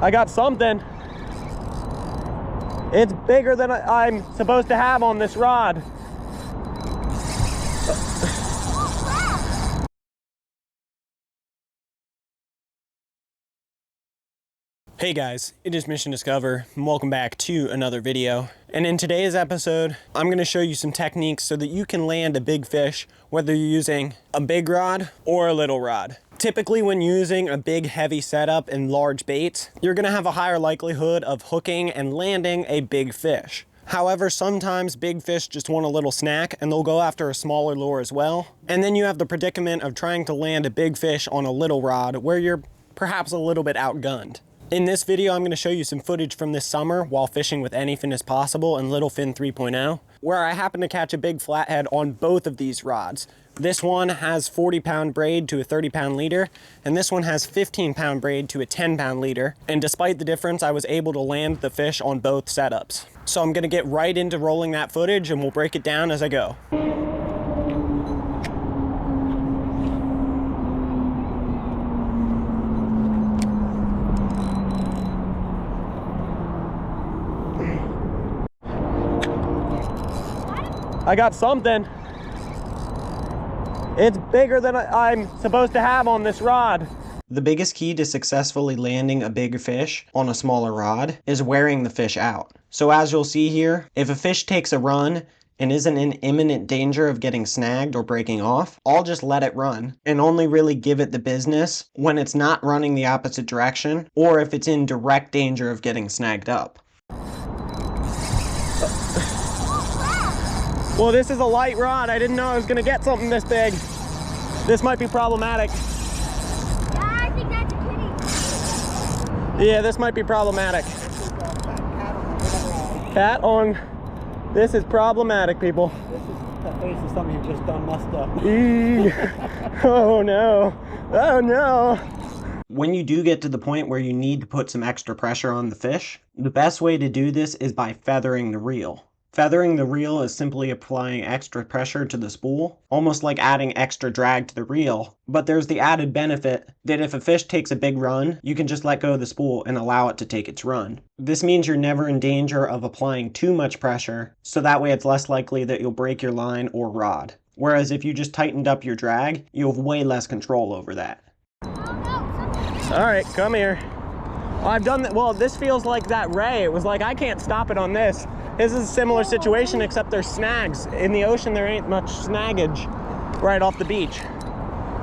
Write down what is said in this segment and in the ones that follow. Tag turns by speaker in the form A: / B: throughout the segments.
A: I got something. It's bigger than I'm supposed to have on this rod. Hey guys, it is Mission Discover, and welcome back to another video. And in today's episode, I'm going to show you some techniques so that you can land a big fish, whether you're using a big rod or a little rod. Typically, when using a big heavy setup and large baits, you're going to have a higher likelihood of hooking and landing a big fish. However, sometimes big fish just want a little snack and they'll go after a smaller lure as well. And then you have the predicament of trying to land a big fish on a little rod where you're perhaps a little bit outgunned. In this video, I'm going to show you some footage from this summer while fishing with Anyfin Is Possible and Little Fin 3.0, where I happened to catch a big flathead on both of these rods. This one has 40-pound braid to a 30-pound leader, and this one has 15-pound braid to a 10-pound leader. And despite the difference, I was able to land the fish on both setups. So I'm going to get right into rolling that footage, and we'll break it down as I go. I got something. It's bigger than I'm supposed to have on this rod. The biggest key to successfully landing a big fish on a smaller rod is wearing the fish out. So as you'll see here, if a fish takes a run and isn't in imminent danger of getting snagged or breaking off, I'll just let it run and only really give it the business when it's not running the opposite direction or if it's in direct danger of getting snagged up. Well, this is a light rod. I didn't know I was going to get something this big. This might be problematic.
B: Yeah, I think that's a kitty.
A: Yeah, this might be problematic. Cat on. This is problematic, people.
C: This is something you've just done messed up.
A: Oh no. Oh no. When you do get to the point where you need to put some extra pressure on the fish, the best way to do this is by feathering the reel. Feathering the reel is simply applying extra pressure to the spool, almost like adding extra drag to the reel, but there's the added benefit that if a fish takes a big run, you can just let go of the spool and allow it to take its run. This means you're never in danger of applying too much pressure, so that way it's less likely that you'll break your line or rod. Whereas if you just tightened up your drag, you have way less control over that. Alright, come here. Well, I've done that. Well, this feels like that ray. It was like, I can't stop it on this. This is a similar situation, except there's snags. In the ocean, there ain't much snaggage right off the beach.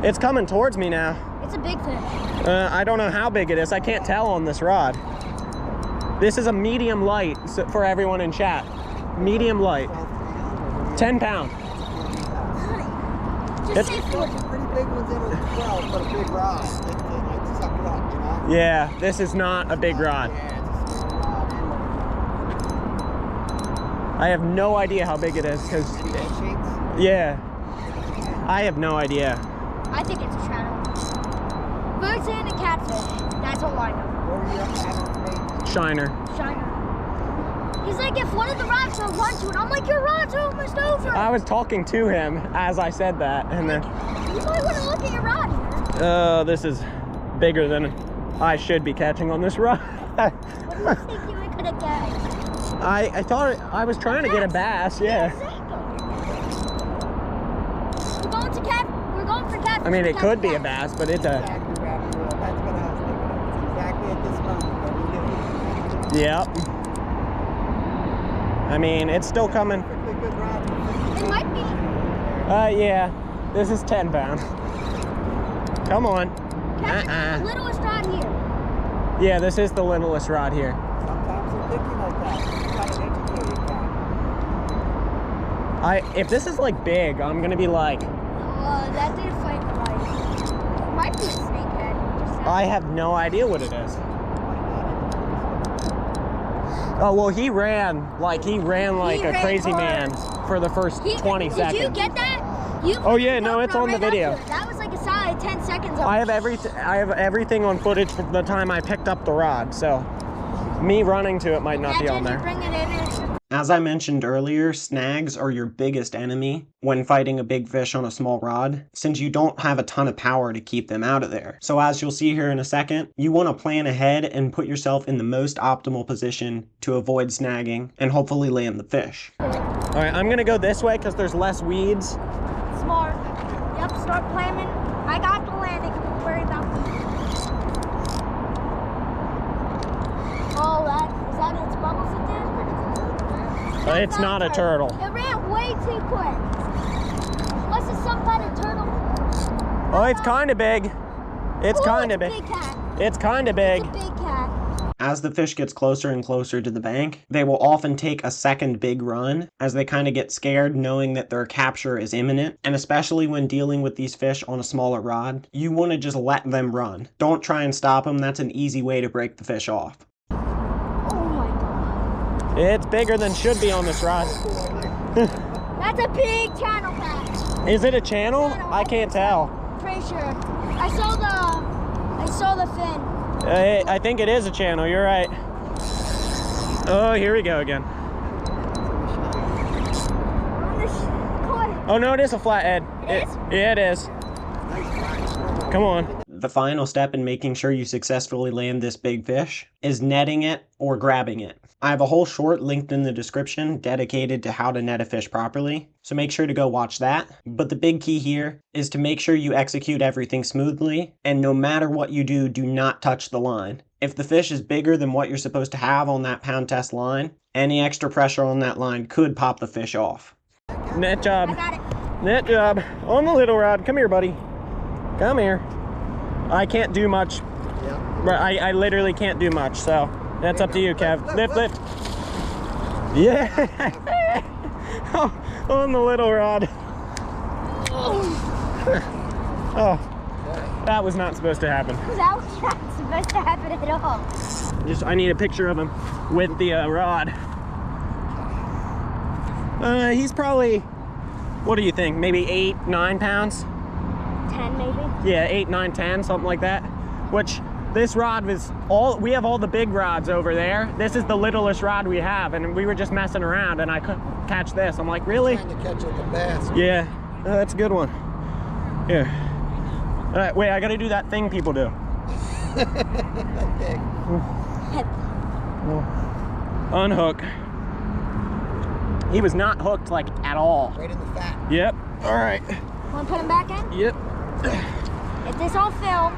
A: It's coming towards me now.
B: It's a big fish.
A: I don't know how big it is. I can't tell on this rod. This is a medium light for everyone in chat. Medium light. 10 pound.
B: Just say 40.
C: Pretty big ones in as well, but a big rod. It suck it up, you know?
A: Yeah, this is not a big rod. I have no idea how big it is, because, yeah, I have no idea.
B: I think it's a shadow. Birds and a catfish. That's all I know.
A: Shiner.
B: Shiner. He's like, if one of the rods will run to it, I'm like, your rod's almost over.
A: I was talking to him as I said that, and then...
B: You might want to look at your rod here.
A: Oh, this is bigger than I should be catching on this rod.
B: What do you think you could have catched?
A: I thought I was trying to get a bass, yeah.
B: We're going for catfish.
A: I mean, it could be a bass, but it's a...
C: Exactly, that's what I was thinking. It's exactly at this moment that we live.
A: Yep. I mean, it's still coming.
B: It might be.
A: Yeah. This is 10 pound. Come on.
B: Catch the littlest rod here.
A: Yeah, this is the littlest rod here.
C: Sometimes they're thinking like that. It's kind of educated cat.
A: If this is like big, I'm gonna be like...
B: That didn't fight right. It might be a snakehead.
A: I have no idea what it is. Oh, well, he ran like a crazy man for the first 20 seconds.
B: Did you get that?
A: Oh yeah, no, it's on the video.
B: That was like a solid 10 seconds.
A: I have everything on footage from the time I picked up the rod, so me running to it might not be on there.
B: Bring it in.
A: As I mentioned earlier, snags are your biggest enemy when fighting a big fish on a small rod, since you don't have a ton of power to keep them out of there. So as you'll see here in a second, you want to plan ahead and put yourself in the most optimal position to avoid snagging and hopefully land the fish. All right, I'm gonna go this way because there's less weeds.
B: Smart. Yep, start planning. I got the landing. Don't worry about me. Oh, is that its bubbles it did?
A: It's not a turtle.
B: It ran way too quick. Unless it's some kind of turtle.
A: Oh, it's kind of big. It's kind of big.
B: Big cat.
A: It's kind of big.
B: It's a big cat.
A: As the fish gets closer and closer to the bank, they will often take a second big run as they kind of get scared knowing that their capture is imminent. And especially when dealing with these fish on a smaller rod, you want to just let them run. Don't try and stop them. That's an easy way to break the fish off. It's bigger than should be on this rod.
B: That's a big channel cat.
A: Is it a channel? I can't tell.
B: Pretty sure. I saw the fin.
A: I think it is a channel. You're right. Oh, here we go again. Oh no, it is a flathead.
B: It is?
A: Yeah, it is. Come on. The final step in making sure you successfully land this big fish is netting it or grabbing it. I have a whole short linked in the description dedicated to how to net a fish properly, so make sure to go watch that. But the big key here is to make sure you execute everything smoothly, and no matter what you do not touch the line. If the fish is bigger than what you're supposed to have on that pound test line, any extra pressure on that line could pop the fish off. Net job.
B: I got it.
A: Net job on the little rod. Come here, buddy. Come here. I can't do much. Yeah. I literally can't do much, so that's up to you, Kev. Lift, lift. Yeah. Oh, on the little rod. Oh, that was not supposed to happen.
B: That was not supposed to happen at all.
A: I need a picture of him with the rod. He's probably, what do you think? Maybe 8, 9 pounds?
B: 10 maybe?
A: Yeah, 8, 9, 10, something like that. Which this rod was we have all the big rods over there. This is the littlest rod we have, and we were just messing around and I couldn't catch this. I'm like, really?
C: Trying to catch like a bass.
A: Yeah, that's a good one. Here. All right, wait, I gotta do that thing people do. Unhook. He was not hooked like at all.
C: Right in the fat.
A: Yep. All right.
B: Want to put him back in?
A: Yep.
B: Get this on film.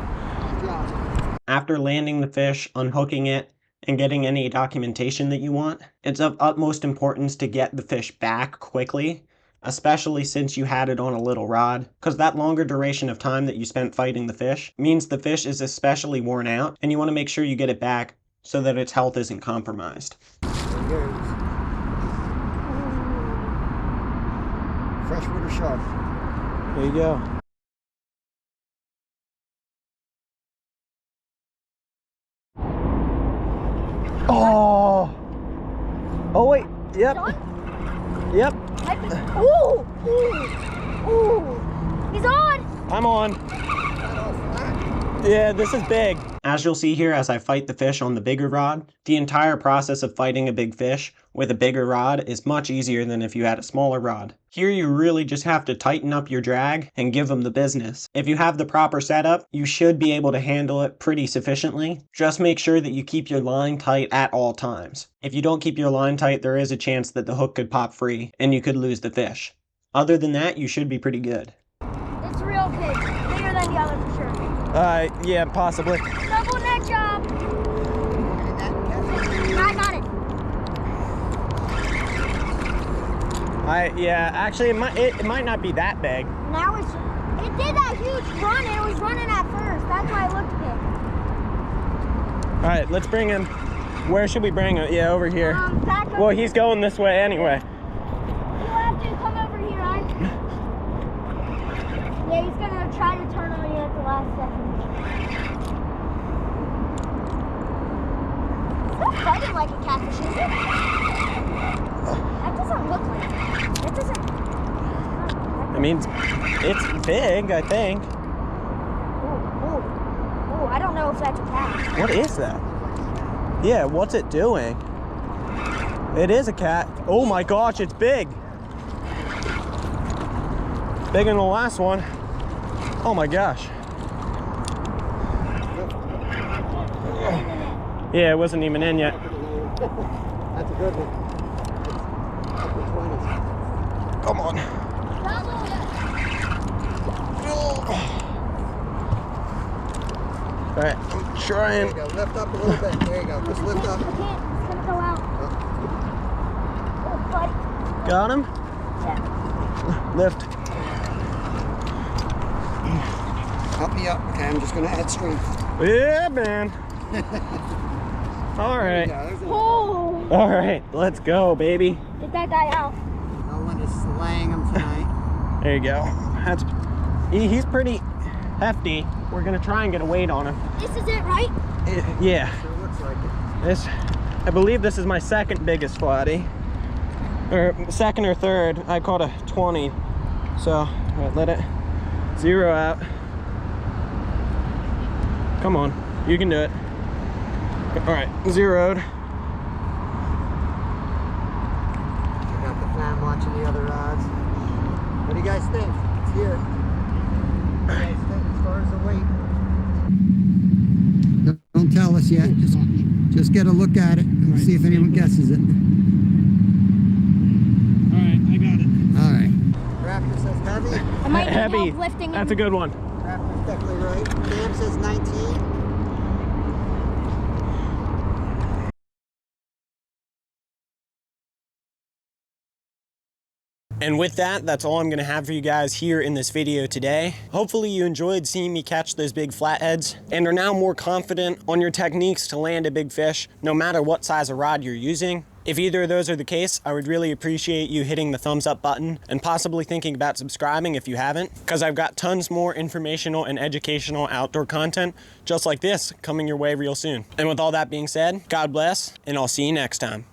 A: After landing the fish, unhooking it, and getting any documentation that you want, it's of utmost importance to get the fish back quickly, especially since you had it on a little rod, because that longer duration of time that you spent fighting the fish means the fish is especially worn out, and you want to make sure you get it back so that its health isn't compromised.
C: There it goes. Freshwater shark.
A: There you go. Oh! Oh wait, yep. Yep.
B: Ooh! Ooh! Ooh! He's on!
A: I'm on. Yeah, this is big. As you'll see here as I fight the fish on the bigger rod, the entire process of fighting a big fish with a bigger rod is much easier than if you had a smaller rod. Here you really just have to tighten up your drag and give them the business. If you have the proper setup, you should be able to handle it pretty sufficiently. Just make sure that you keep your line tight at all times. If you don't keep your line tight, there is a chance that the hook could pop free and you could lose the fish. Other than that, you should be pretty good.
B: It's real big. Bigger than the other for sure.
A: Yeah, possibly.
B: Double net job. I got it.
A: Yeah, actually it might not be that big.
B: Now it did that huge run and it was running at first. That's why it looked big.
A: All right, let's bring him. Where should we bring him? Yeah, over here.
B: Back over
A: Well, he's going this way anyway.
B: You'll have to come over here, right? Yeah, he's gonna try to turn on you at the last second. It's not fighting like a catfish, is it? That doesn't look like it. It doesn't.
A: I mean, it's big, I think.
B: Ooh, I don't know if that's a cat.
A: What is that? Yeah, what's it doing? It is a cat. Oh my gosh, it's big. Bigger than the last one. Oh my gosh. Yeah, it wasn't even in yet.
C: That's a good one. Upper 20s.
A: Come on. All right, I'm
C: There
A: trying.
C: you go. Lift up a little bit. There you go. Just lift up.
B: I can't. It's gonna go out. Oh, buddy.
A: Got him?
B: Yeah.
A: Lift.
C: Help me up. Okay, I'm just going to add strength.
A: Yeah, man. All right.
B: Oh.
A: All right, let's go, baby.
B: Get that guy out.
C: No one is slaying him tonight.
A: There you go. That's he's pretty hefty. We're gonna try and get a weight on him.
B: This is it, right?
A: Yeah.
C: Sure looks like it.
A: This, I believe this is my second biggest flatty, or second or third. I caught a 20. So all right, let it zero out. Come on, you can do it. All right, zeroed.
C: Got the fan watching the other rods. What do you guys think? It's here. What do you guys think as far as the weight? Don't tell us yet. Just get a look at it and see if anyone guesses it.
A: All right, I got it.
C: All right. Raptor says heavy.
B: I might need
A: Heavy.
B: help lifting
A: That's a
B: him.
A: good one.
C: Raptor's definitely right. Cam says 19.
A: And with that, that's all I'm gonna have for you guys here in this video today. Hopefully you enjoyed seeing me catch those big flatheads and are now more confident on your techniques to land a big fish, no matter what size of rod you're using. If either of those are the case, I would really appreciate you hitting the thumbs up button and possibly thinking about subscribing if you haven't, because I've got tons more informational and educational outdoor content just like this coming your way real soon. And with all that being said, God bless, and I'll see you next time.